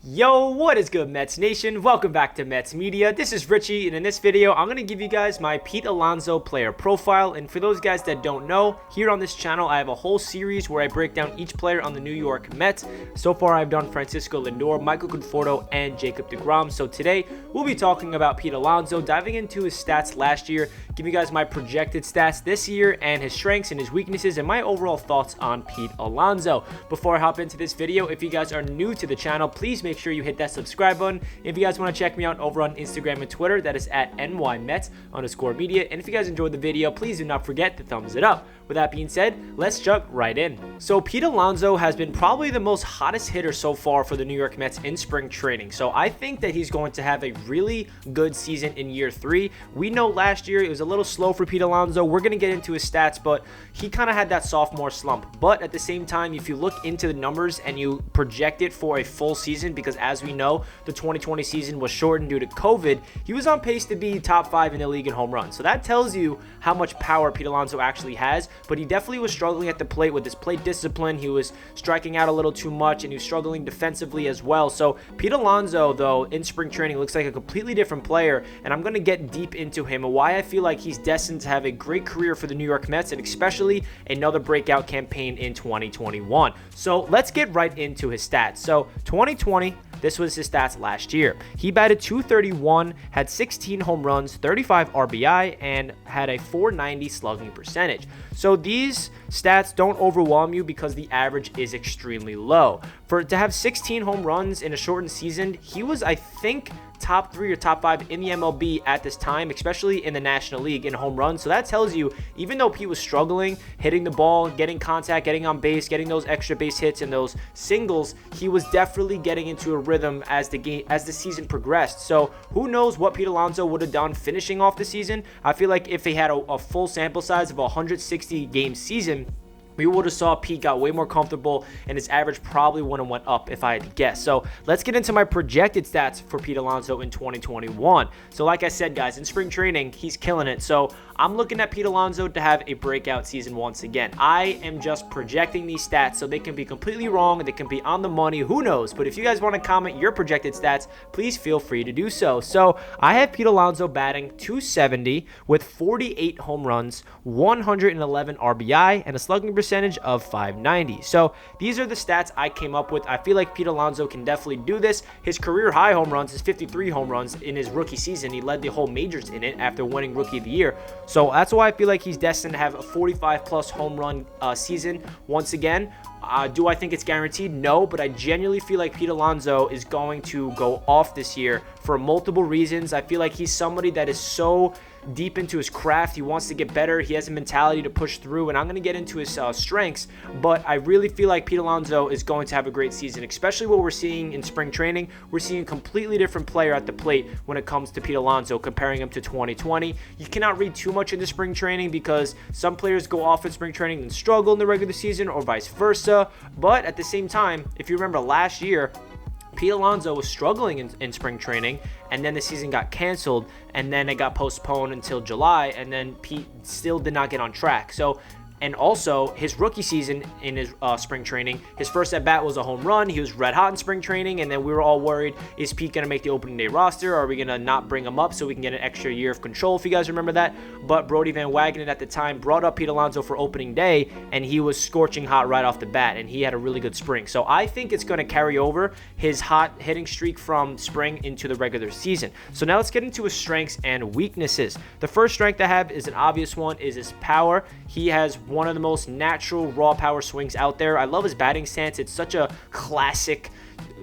Yo, what is good, Mets Nation? Welcome back to Mets Media. This is Richie, and in this video, I'm going to give you guys my Pete Alonso player profile. And for those guys that don't know, here on this channel, I have a whole series where I break down each player on the New York Mets. So far, I've done Francisco Lindor, Michael Conforto, and Jacob deGrom. So today, we'll be talking about Pete Alonso, diving into his stats last year, giving you guys my projected stats this year, and his strengths and his weaknesses, and my overall thoughts on Pete Alonso. Before I hop into this video, if you guys are new to the channel, please make sure you hit that subscribe button. If you guys want to check me out over on Instagram and Twitter, that is at NYMets_media. And if you guys enjoyed the video, please do not forget to thumbs it up. With that being said, let's jump right in. So Pete Alonso has been probably the most hottest hitter so far for the New York Mets in spring training. So I think that he's going to have a really good season in year 3. We know last year it was a little slow for Pete Alonso. We're going to get into his stats, but he kind of had that sophomore slump. But at the same time, if you look into the numbers and you project it for a full season, because as we know, the 2020 season was shortened due to COVID, he was on pace to be top 5 in the league in home runs. So that tells you how much power Pete Alonso actually has, but he definitely was struggling at the plate with his plate discipline. He was striking out a little too much, and he was struggling defensively as well. So Pete Alonso, though, in spring training looks like a completely different player, and I'm going to get deep into him and why I feel like he's destined to have a great career for the New York Mets, and especially another breakout campaign in 2021. So let's get right into his stats. So 2020, this was his stats last year. He batted .231, had 16 home runs, 35 RBI, and had a .490 slugging percentage. So these stats don't overwhelm you because the average is extremely low. To have 16 home runs in a shortened season, he was, I think, top 3 or top 5 in the MLB at this time, especially in the National League in home runs. So that tells you, even though Pete was struggling, hitting the ball, getting contact, getting on base, getting those extra base hits and those singles, he was definitely getting into a rhythm as the season progressed. So who knows what Pete Alonso would have done finishing off the season. I feel like if he had a full sample size of a 160 game season, we would have saw Pete got way more comfortable, and his average probably would have went up if I had to guess. So let's get into my projected stats for Pete Alonso in 2021. So like I said, guys, in spring training, he's killing it. So I'm looking at Pete Alonso to have a breakout season once again. I am just projecting these stats, so they can be completely wrong, they can be on the money, who knows. But if you guys want to comment your projected stats, please feel free to do so. So I have Pete Alonso batting .270 with 48 home runs, 111 RBI, and a slugging percentage of .590. So these are the stats I came up with. I feel like Pete Alonso can definitely do this. His career high home runs is 53 home runs in his rookie season. He led the whole majors in it after winning Rookie of the Year. So that's why I feel like he's destined to have a 45 plus home run season once again. Do I think it's guaranteed? No, but I genuinely feel like Pete Alonso is going to go off this year for multiple reasons. I feel like he's somebody that is so deep into his craft. He wants to get better. He has a mentality to push through, and I'm going to get into his strengths, but I really feel like Pete Alonso is going to have a great season, especially what we're seeing in spring training. We're seeing a completely different player at the plate when it comes to Pete Alonso, comparing him to 2020. You cannot read too much into spring training because some players go off in spring training and struggle in the regular season, or vice versa. But at the same time, if you remember last year, Pete Alonso was struggling in spring training, and then the season got canceled, and then it got postponed until July, and then Pete still did not get on track. So, and also his rookie season in his spring training, his first at bat was a home run. He was red hot in spring training, and then we were all worried, is Pete going to make the opening day roster? Or are we going to not bring him up so we can get an extra year of control, if you guys remember that? But Brody Van Wagenen at the time brought up Pete Alonso for opening day, and he was scorching hot right off the bat, and he had a really good spring. So I think it's going to carry over his hot hitting streak from spring into the regular season. So now let's get into his strengths and weaknesses. The first strength I have is an obvious one, is his power. He has one of the most natural raw power swings out there. I love his batting stance. It's such a classic.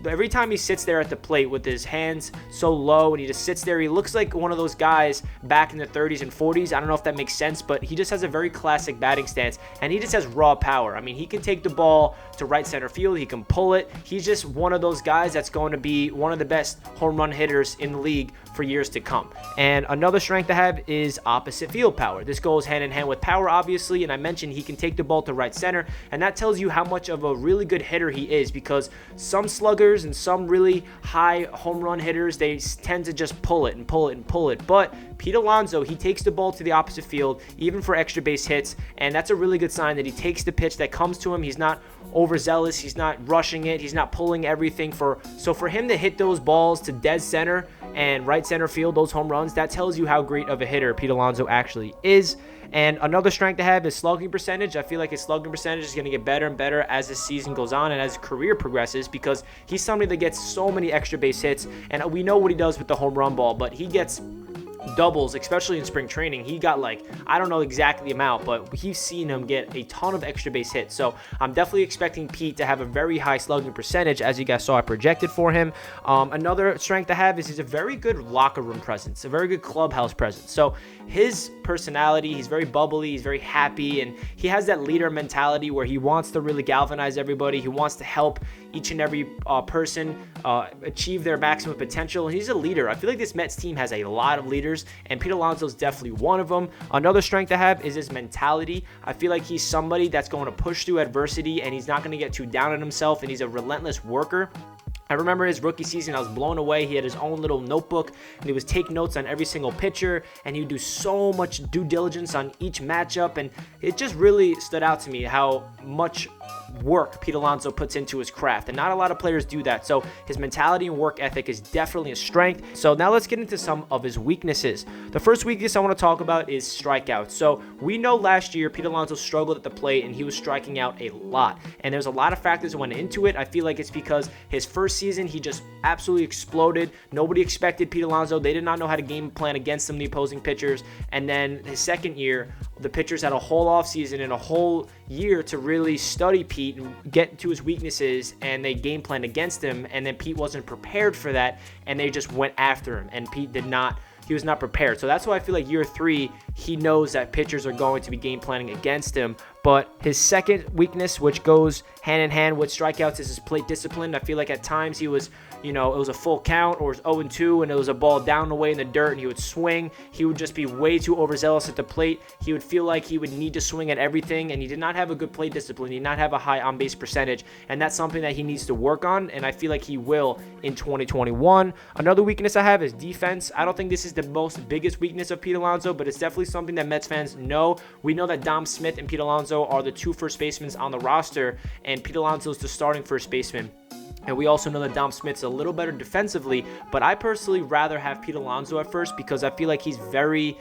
Every time he sits there at the plate with his hands so low and he just sits there, he looks like one of those guys back in the 30s and 40s. I don't know if that makes sense, but he just has a very classic batting stance, and he just has raw power. I mean, he can take the ball to right center field. He can pull it. He's just one of those guys that's going to be one of the best home run hitters in the league for years to come. And another strength I have is opposite field power. This goes hand in hand with power, obviously, and I mentioned he can take the ball to right center, and that tells you how much of a really good hitter he is, because some sluggers hitters and some really high home run hitters, they tend to just pull it and pull it and pull it. But Pete Alonso, he takes the ball to the opposite field, even for extra base hits, and that's a really good sign that he takes the pitch that comes to him. He's not overzealous, he's not rushing it, he's not pulling everything. So for him to hit those balls to dead center and right center field, those home runs, that tells you how great of a hitter Pete Alonso actually is. And another strength to have is slugging percentage. I feel like his slugging percentage is going to get better and better as the season goes on and as his career progresses, because he's somebody that gets so many extra base hits, and we know what he does with the home run ball, but he gets doubles, especially in spring training. He got, like, I don't know exactly the amount, but we've seen him get a ton of extra base hits. So I'm definitely expecting Pete to have a very high slugging percentage, as you guys saw I projected for him. Another strength to have is he's a very good locker room presence, a very good clubhouse presence. So his personality, he's very bubbly, he's very happy, and he has that leader mentality where he wants to really galvanize everybody. He wants to help each and every person achieve their maximum potential, and he's a leader. I feel like this Mets team has a lot of leaders, and Pete Alonso is definitely one of them. Another strength to have is his mentality. I feel like he's somebody that's going to push through adversity, and he's not going to get too down on himself, and he's a relentless worker. I remember his rookie season, I was blown away. He had his own little notebook, and he was taking notes on every single pitcher, and he would do so much due diligence on each matchup, and it just really stood out to me how much work Pete Alonso puts into his craft, and not a lot of players do that. So his mentality and work ethic is definitely a strength. So now let's get into some of his weaknesses. The first weakness I want to talk about is strikeouts. So we know last year Pete Alonso struggled at the plate, and he was striking out a lot, and there's a lot of factors that went into it. I feel like it's because his first season he just absolutely exploded. Nobody expected Pete Alonso. They did not know how to game plan against him, the opposing pitchers. And then his second year, the pitchers had a whole offseason and a whole year to really study Pete and get to his weaknesses, and they game planned against him, and then Pete wasn't prepared for that, and they just went after him, and Pete he was not prepared. So that's why I feel like year 3, he knows that pitchers are going to be game planning against him. But his second weakness, which goes hand in hand with strikeouts, is his plate discipline. I feel like at times he was, it was a full count or it was 0-2 and it was a ball down away in the dirt and he would swing. He would just be way too overzealous at the plate. He would feel like he would need to swing at everything, and he did not have a good plate discipline. He did not have a high on-base percentage, and that's something that he needs to work on, and I feel like he will in 2021. Another weakness I have is defense. I don't think this is the biggest weakness of Pete Alonso, but it's definitely something that Mets fans know. We know that Dom Smith and Pete Alonso are the two first basemen on the roster, and Pete Alonso is the starting first baseman. And we also know that Dom Smith's a little better defensively, but I personally rather have Pete Alonso at first because I feel like he's very,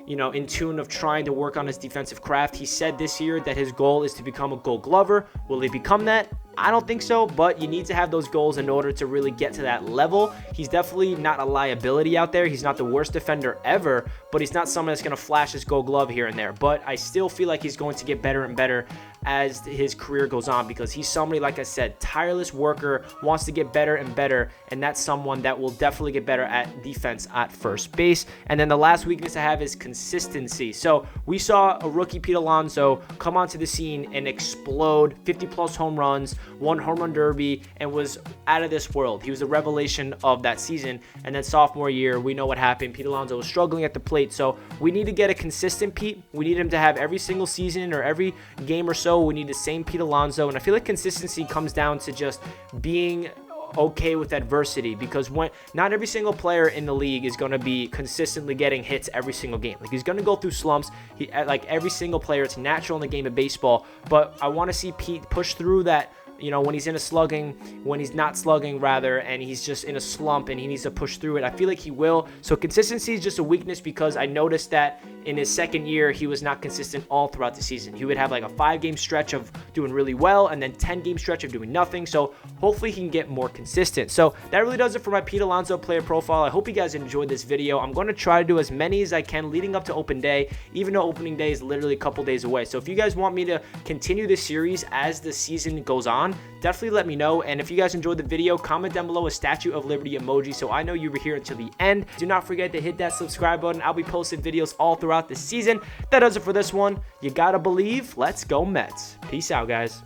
in tune of trying to work on his defensive craft. He said this year that his goal is to become a Gold Glover. Will he become that? I don't think so, but you need to have those goals in order to really get to that level. He's definitely not a liability out there. He's not the worst defender ever, but he's not someone that's going to flash his Gold Glove here and there. But I still feel like he's going to get better and better as his career goes on, because he's somebody, like I said, tireless worker, wants to get better and better, and that's someone that will definitely get better at defense at first base. And then the last weakness I have is consistency. So we saw a rookie Pete Alonso come onto the scene and explode, 50-plus home runs, won home run derby, and was out of this world. He was the revelation of that season. And then sophomore year, we know what happened. Pete Alonso was struggling at the plate, so we need to get a consistent Pete. We need him to have every single season or every game or so, we need the same Pete Alonso. And I feel like consistency comes down to just being okay with adversity, because not every single player in the league is going to be consistently getting hits every single game. Like, he's going to go through slumps. Like every single player, it's natural in the game of baseball, but I want to see Pete push through that, when he's when he's not slugging rather, and he's just in a slump and he needs to push through it. I feel like he will. So consistency is just a weakness, because I noticed that in his second year, he was not consistent all throughout the season. He would have like a 5-game stretch of doing really well and then 10-game stretch of doing nothing. So hopefully he can get more consistent. So that really does it for my Pete Alonso player profile. I hope you guys enjoyed this video. I'm going to try to do as many as I can leading up to open day, even though opening day is literally a couple days away. So if you guys want me to continue this series as the season goes on, definitely let me know. And if you guys enjoyed the video, comment down below a Statue of Liberty emoji so I know you were here until the end. Do not forget to hit that subscribe button. I'll be posting videos all throughout the season. That does it for this one. You gotta believe. Let's go Mets. Peace out, guys.